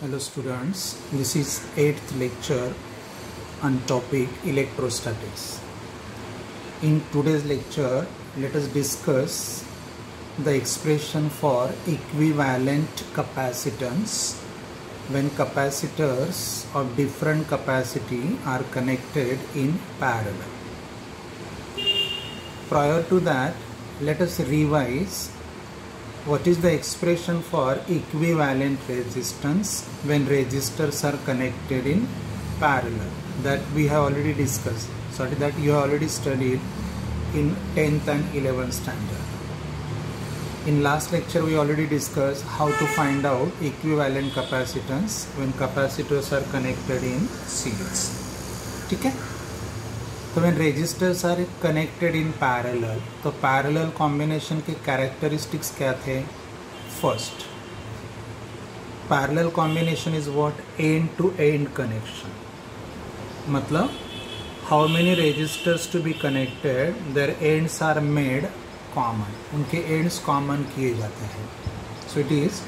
Hello students, this is 8th lecture on topic electrostatics. In today's lecture, let us discuss the expression for equivalent capacitance when capacitors of different capacity are connected in parallel. Prior to that, let us revise what is the expression for equivalent resistance when resistors are connected in parallel. That we have already discussed. Sorry, that you have already studied in 10th and 11th standard. In last lecture we already discussed how to find out equivalent capacitance when capacitors are connected in series. Okay? So when resistors are connected in parallel, तो parallel combination के characteristics क्या थे? First, parallel combination is what? End to end connection. मतलब how many resistors to be connected, their ends are made common. उनके ends common किए जाते हैं. So it is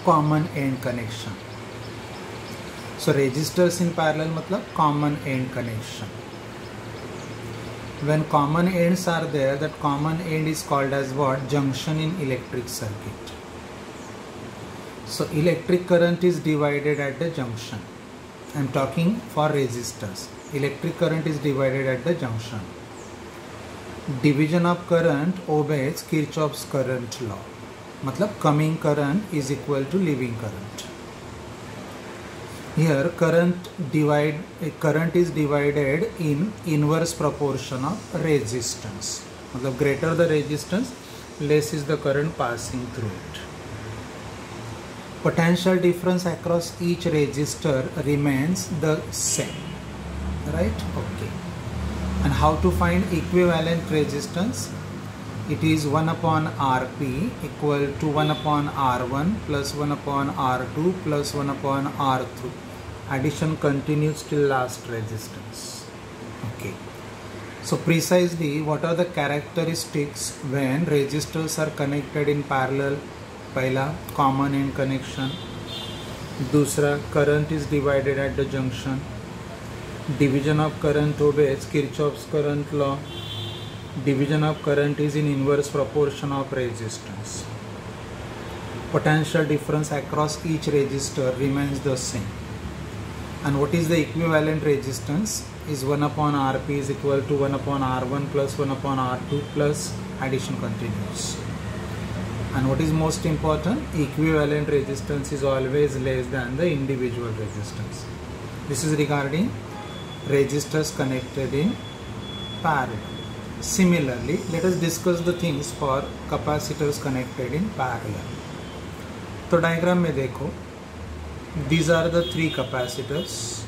common end connection. So resistors in parallel मतलब common end connection. When common ends are there, that common end is called as what? Junction in electric circuit. So electric current is divided at the junction. I am talking for resistors. Electric current is divided at the junction. Division of current obeys Kirchhoff's current law. मतलब coming current is equal to leaving current. Here current is divided in inverse proportion of resistance. मतलब greater the resistance, less is the current passing through it. Potential difference across each resistor remains the same. Right? Okay. And how to find equivalent resistance? It is 1 upon Rp equal to 1 upon R1 plus 1 upon R2 plus 1 upon R3. Addition continues till last resistance. Okay. So precisely what are the characteristics when resistors are connected in parallel? पहला common end connection. दूसरा current is divided at the junction. Division of current obeys Kirchhoff's current law. Division of current is in inverse proportion of resistance. Potential difference across each resistor remains the same. And what is the equivalent resistance? Is 1 upon Rp is equal to 1 upon R1 plus 1 upon R2 plus addition continues. And what is most important? Equivalent resistance is always less than the individual resistance. This is regarding resistors connected in parallel. Similarly, let us discuss the things for capacitors connected in parallel. तो diagram में देखो, these are the three capacitors.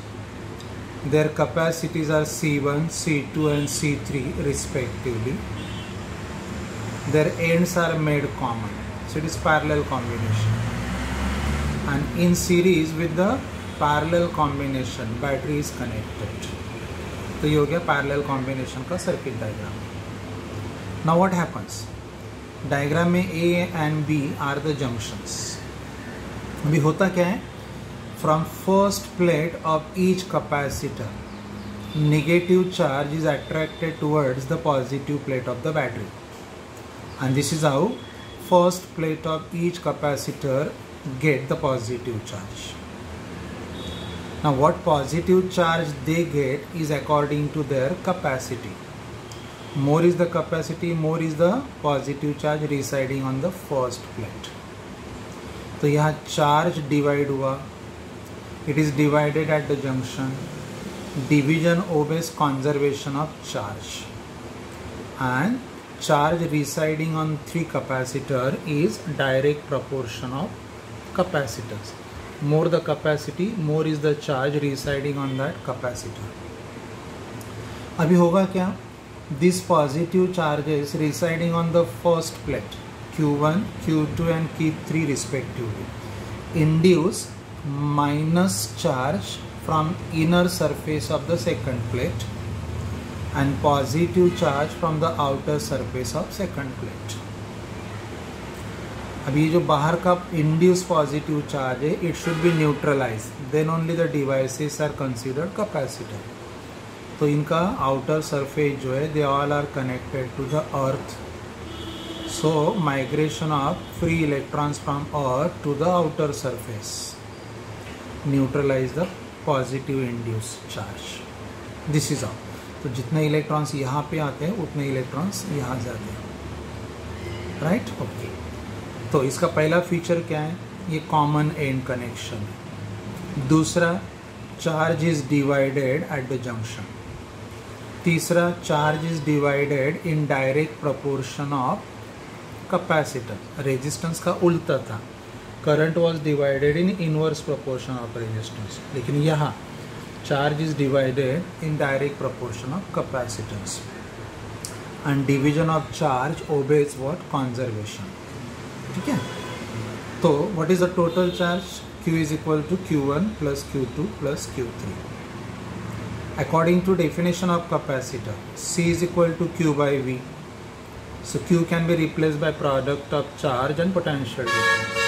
Their capacities are C1, C2 and C3 respectively. Their ends are made common. So it is parallel combination. And in series with the parallel combination, battery is connected. तो ये हो गया parallel combination का circuit diagram. Now what happens? Diagram में A and B are the junctions. अभी होता क्या है? From first plate of each capacitor, negative charge is attracted towards the positive plate of the battery. And this is how first plate of each capacitor get the positive charge. Now what positive charge they get is according to their capacity. More is the capacity, more is the positive charge residing on the first plate. तो यहाँ charge divide हुआ. It is divided at the junction. Division obeys conservation of charge. And charge residing on 3 capacitor is direct proportion of capacitors. More the capacity, more is the charge residing on that capacitor. अभी होगा क्या? These positive charges residing on the first plate, Q1, Q2 and Q3 respectively, induce minus charge from inner surface of the second plate and positive charge from the outer surface of second plate. अब ये जो बाहर का induce positive charge है, it should be neutralize, then only the devices are considered capacitor. तो इनका outer surface जो है, they all are connected to the earth. So migration of free electrons from earth to the outer surface neutralize the positive induce charge. This is all. तो जितने electrons यहाँ पे आते हैं उतने इलेक्ट्रॉन्स यहाँ जाते हैं. Right, okay. तो इसका पहला फीचर क्या है? ये कॉमन एंड कनेक्शन है. दूसरा, charge is divided at the junction. तीसरा, charge is divided in direct proportion of capacitor. Resistance का उल्टा था, current was divided in inverse proportion of resistance, लेकिन यहाँ charge is divided in direct proportion of capacitance. And division of charge obeys what? Conservation. ठीक है. तो what is the total charge? Q is equal to Q1 plus Q2 plus Q3. According to definition of capacitor, C is equal to Q by V. So Q can be replaced by product of charge and potential difference.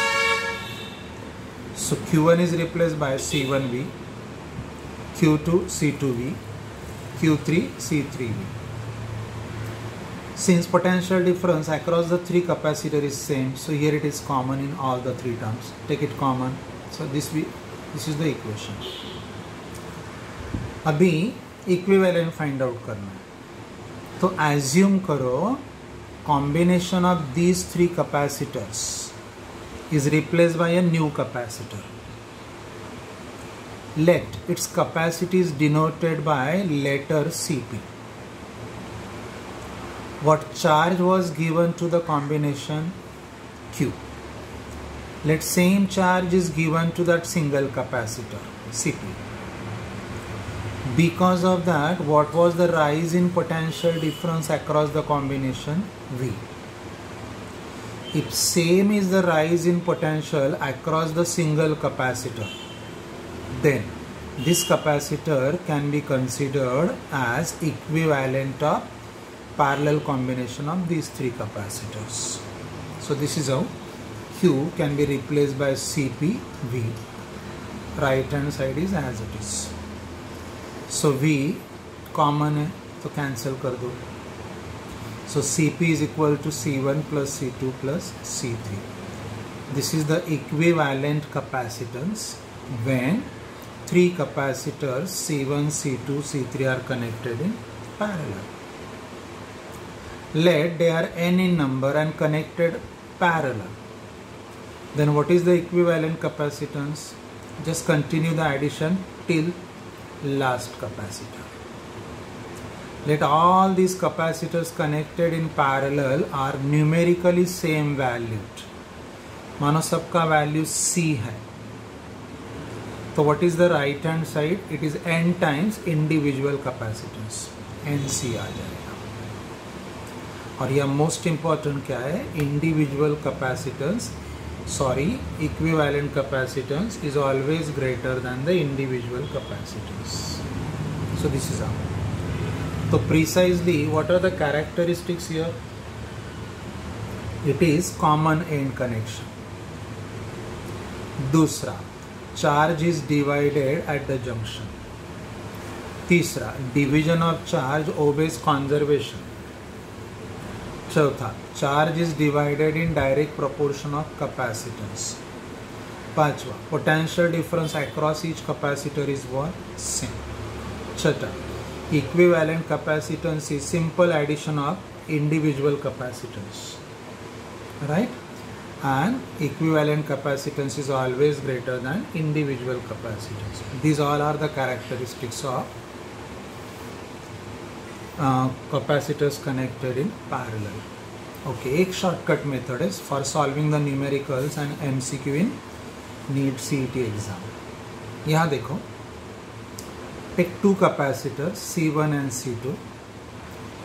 So Q1 is replaced by C1V, Q2 C2V, Q3 C3V. Since potential difference across the three capacitor is same, so here it is common in all the three terms. Take it common. So this is the equation. अभी equivalent find out करना है. तो assume करो combination of these three capacitors is replaced by a new capacitor. Let its capacity is denoted by letter Cp. What charge was given to the combination? Q. Let same charge is given to that single capacitor Cp. Because of that, what was the rise in potential difference across the combination? V. If same is the rise in potential across the single capacitor, then this capacitor can be considered as equivalent of parallel combination of these three capacitors. So this is how Q can be replaced by CPV. Right hand side is as it is. So V common है तो cancel कर दो. So Cp is equal to C1 plus C2 plus C3. This is the equivalent capacitance when three capacitors C1, C2, C3 are connected in parallel. Let they are n in number and connected parallel. Then what is the equivalent capacitance? Just continue the addition till last capacitor. Let all these capacitors connected in parallel are numerically same valued. मानो सबका value C है. So what is the right hand side? It is n times individual capacitance. NC आ जाएगा. और यह most important क्या है? Individual capacitance, sorry equivalent capacitance is always greater than the individual capacitance. So this is how. तो precisely what are the characteristics here? It is common and connection. दूसरा, charge is divided at the junction. तीसरा, division of charge obeys conservation. चौथा, charge is divided in direct proportion of capacitance. पांचवा, potential difference across each capacitor is what? Same. छठा, equivalent capacitance is simple addition of individual capacitance. Right? And equivalent capacitance is always greater than individual capacitance. These all are the characteristics of capacitors connected in parallel. Okay, एक shortcut method is for solving the numericals and MCQ in NEET CET exam. यहाँ देखो, take two capacitors C1 and C2.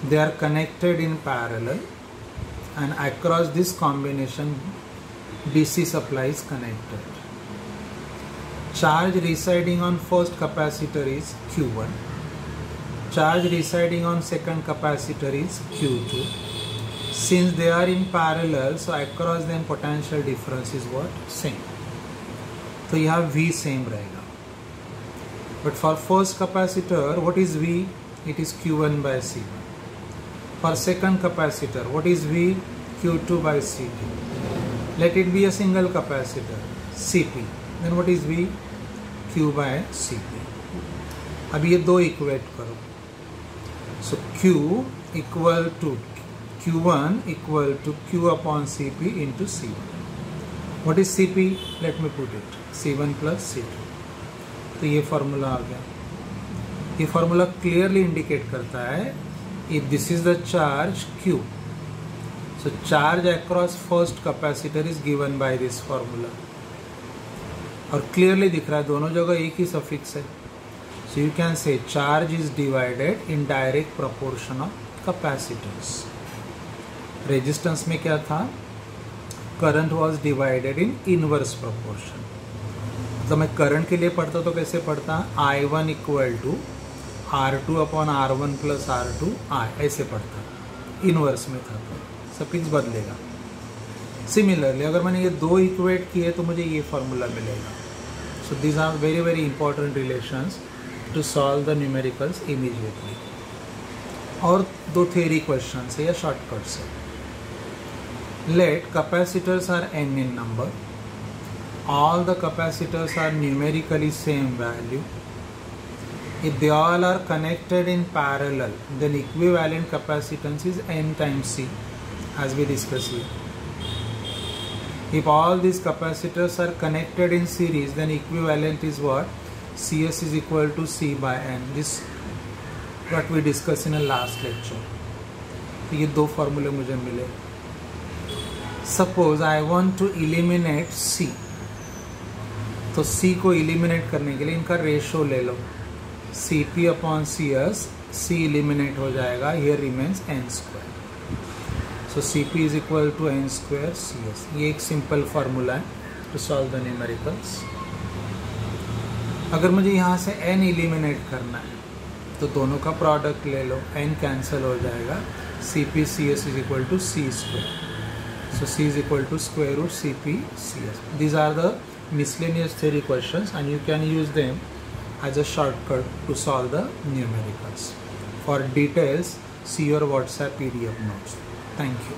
They are connected in parallel, and across this combination DC supply is connected. Charge residing on first capacitor is Q1. Charge residing on second capacitor is Q2. since they are in parallel, so across them potential difference is what? Same. तो यहाँ V same रहेगा. But for first capacitor, what is V? It is Q1 by C1. For second capacitor, what is V? Q2 by C2. Let it be a single capacitor, Cp. Then what is V? Q by Cp. अब ये दो equate करो. So Q equal to Q1 equal to Q upon Cp into C1. What is Cp? Let me put it. C1 plus C2. तो ये formula आ गया. ये formula clearly indicate करता है if this is the charge Q. So charge across first capacitor is given by this formula. और clearly दिख रहा है दोनों जगह एक ही सफिक्स है. So you can say charge is divided in direct proportion of capacitance. Resistance में क्या था? Current was divided in inverse proportion. तो मैं करंट के लिए पढ़ता तो कैसे पढ़ता? I1 equal to R2 upon R1 plus R2 I, ऐसे पढ़ता. इनवर्स में था तो सफिक्स बदलेगा. सिमिलरली अगर मैंने ये दो इक्वेट किए तो मुझे ये फॉर्मूला मिलेगा. So these are very very important relations to solve the numericals immediately. और दो थ्योरी क्वेश्चन है या शॉर्टकट्स है. Let capacitors are n in number. All the capacitors are numerically same value. If they all are connected in parallel, then equivalent capacitance is n times C, as we discussed here. If all these capacitors are connected in series, then equivalent is what? Cs is equal to C by n. This what we discussed in the last lecture. तो ये दो फॉर्मूले मुझे मिले. Suppose I want to eliminate C. तो C को eliminate करने के लिए इनका रेशो ले लो. Cp upon Cs, C eliminate हो जाएगा. Here remains n square. So Cp is equal to n square Cs. ये एक सिंपल फार्मूला है टू सॉल्व द न्यूमेरिकल्स. अगर मुझे यहाँ से n एलिमिनेट करना है तो दोनों का प्रोडक्ट ले लो. n कैंसिल हो जाएगा. Cp Cs is equal to C square. So C is equal to square root Cp Cs. These are the miscellaneous theory questions and you can use them as a shortcut to solve the numericals. For details, see your WhatsApp PDF notes. Thank you.